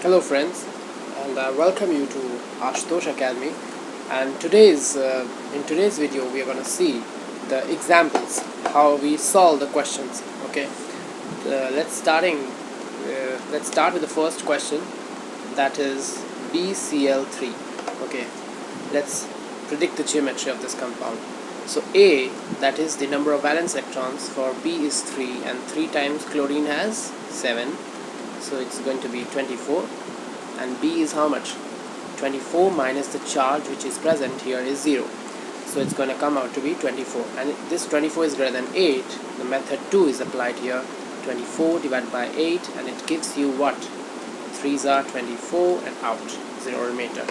Hello friends, and I welcome you to Ashutosh Academy. And in today's video we are going to see the examples, how we solve the questions. Okay, let's start with the first question, that is BCl3. Okay, let's predict the geometry of this compound. So A, that is the number of valence electrons for B, is 3, and 3 times chlorine has 7, so it's going to be 24. And B is how much? 24 minus the charge which is present here is 0, so it's going to come out to be 24. And this 24 is greater than 8, the method 2 is applied here. 24 divided by 8, and it gives you what? 3s are 24 and out, 0 remainder.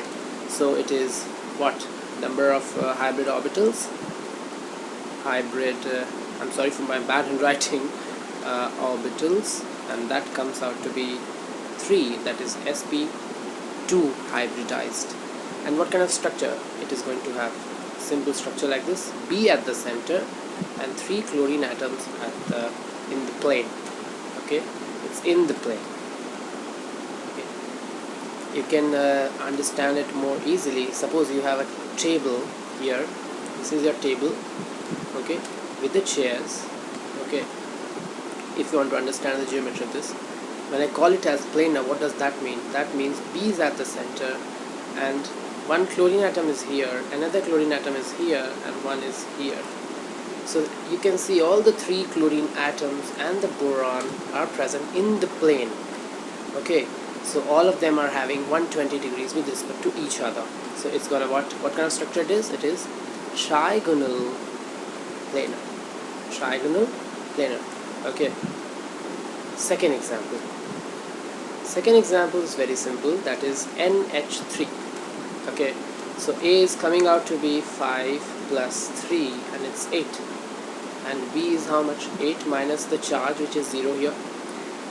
So it is what? Number of hybrid orbitals, I'm sorry for my bad handwriting, orbitals, and that comes out to be 3, that is sp2 hybridized. And what kind of structure it is going to have? Simple structure like this: B at the center and 3 chlorine atoms in the plane. Okay, it's in the plane. Okay, you can understand it more easily. Suppose you have a table here. This is your table, okay, with the chairs. Okay, if you want to understand the geometry of this, when I call it as planar, what does that mean? That means B is at the center and one chlorine atom is here, another chlorine atom is here, and one is here. So you can see all the 3 chlorine atoms and the boron are present in the plane. Okay, so all of them are having 120 degrees with respect to each other. So it's gonna what kind of structure it is? It is trigonal planar. Trigonal planar. Okay. Second example is very simple, that is NH3. Okay, so A is coming out to be 5 plus 3, and it's 8, and B is how much? 8 minus the charge which is 0 here,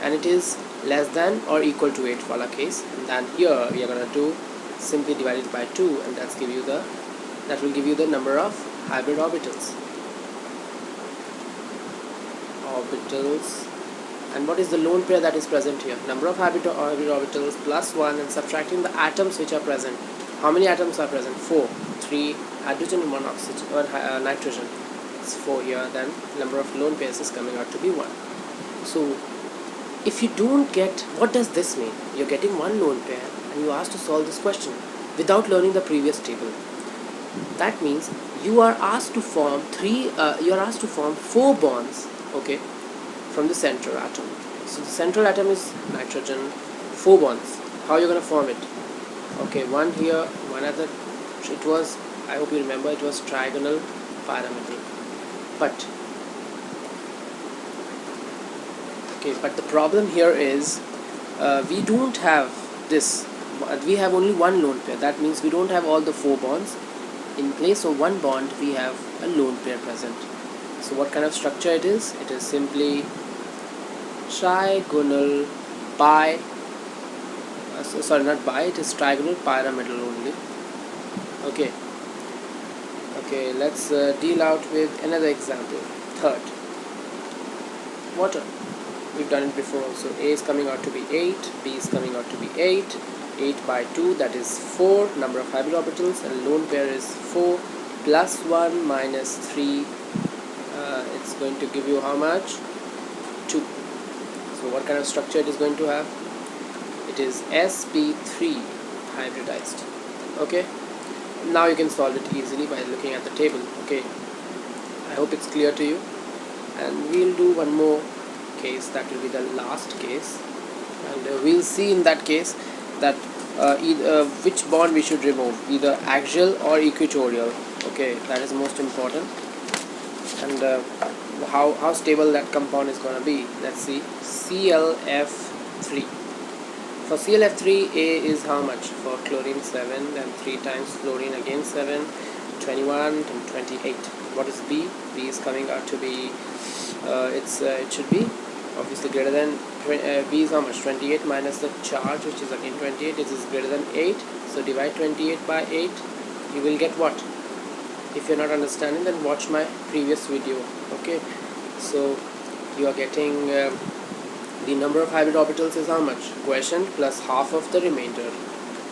and it is less than or equal to 8 for our case. And then here we are going to do simply divide it by 2, and that will give you the number of hybrid orbitals. And what is the lone pair that is present here? Number of hybrid orbitals plus 1, and subtracting the atoms which are present. How many atoms are present? 4. 3 hydrogen and 1 oxygen, 1 nitrogen. It's 4 here. Then number of lone pairs is coming out to be 1. So if you don't get, what does this mean? You're getting 1 lone pair and you are asked to solve this question without learning the previous table. That means you are asked to form 4 bonds, okay, from the central atom. So the central atom is nitrogen, 4 bonds. How you're going to form it? Okay, one here, one other. It was, I hope you remember, it was trigonal pyramidal. But the problem here is we don't have this. We have only 1 lone pair. That means we don't have all the 4 bonds. In place of 1 bond, we have a lone pair present. So what kind of structure it is? It is simply trigonal it is trigonal pyramidal only. Okay, let's deal out with another example. Third, water. We've done it before also. A is coming out to be 8, B is coming out to be 8. 8 by 2, that is 4, number of hybrid orbitals, and lone pair is 4 plus 1 minus 3. It's going to give you how much? 2. So what kind of structure it is going to have? It is sp3 hybridized. Okay, now you can solve it easily by looking at the table. Okay, I hope it's clear to you, and we'll do one more case. That will be the last case, and we'll see in that case that which bond we should remove, either axial or equatorial. Okay, that is most important. And how stable that compound is going to be. Let's see. ClF3. For ClF3, A is how much? For chlorine 7, then 3 times chlorine again 7, 21 and 28. What is B? B is coming out to be it should be obviously greater than B is how much? 28 minus the charge which is again 28. It is greater than 8, so divide 28 by 8. You will get what? If you're not understanding, then watch my previous video. Okay, so you are getting The number of hybrid orbitals is how much? Quotient plus half of the remainder.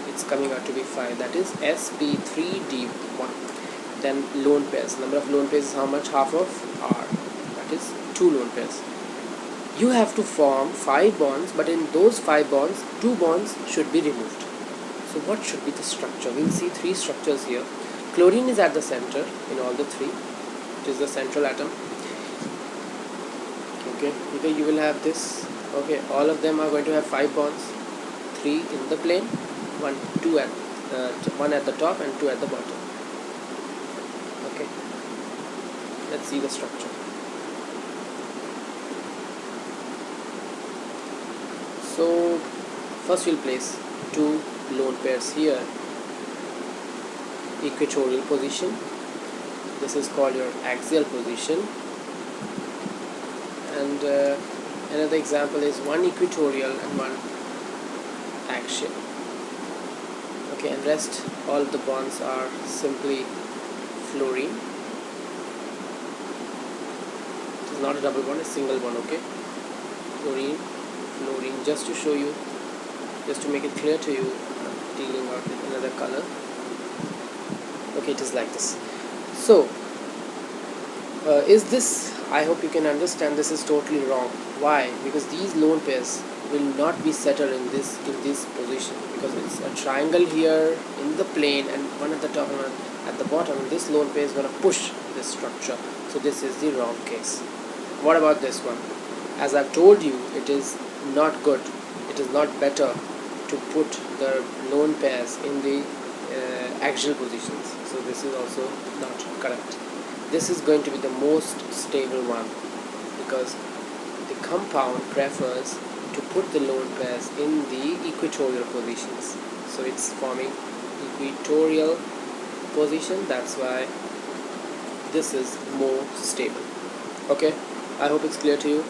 It's coming out to be 5. That is sp3d1. Then lone pairs. Number of lone pairs is how much? Half of r. That is 2 lone pairs. You have to form 5 bonds, but in those 5 bonds, 2 bonds should be removed. So what should be the structure? We'll see 3 structures here. Chlorine is at the center in all the 3. It is the central atom. Okay, here you will have this. Okay, all of them are going to have 5 bonds. 3 in the plane, 1 at the top and 2 at the bottom. Okay, let's see the structure. So first we'll place 2 lone pairs here, equatorial position. This is called your axial position. And another example is 1 equatorial and 1 axial. Okay, and rest all the bonds are simply fluorine. It is not a double bond, a single bond. Okay, fluorine, fluorine. Just to show you, just to make it clear to you, I'm dealing out with another color. Okay, it is like this. So is this, I hope you can understand, this is totally wrong. Why? Because these lone pairs will not be settled in this position, because it's a triangle here in the plane and one at the top and one at the bottom. This lone pair is going to push this structure, so this is the wrong case. What about this one? As I've told you, it is not good, it is not better to put the lone pairs in the axial positions, so this is also not correct. This is going to be the most stable one, because the compound prefers to put the lone pairs in the equatorial positions. So it's forming equatorial position, that's why this is more stable. Okay, I hope it's clear to you,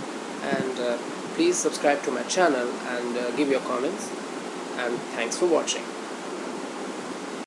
and please subscribe to my channel and give your comments, and thanks for watching.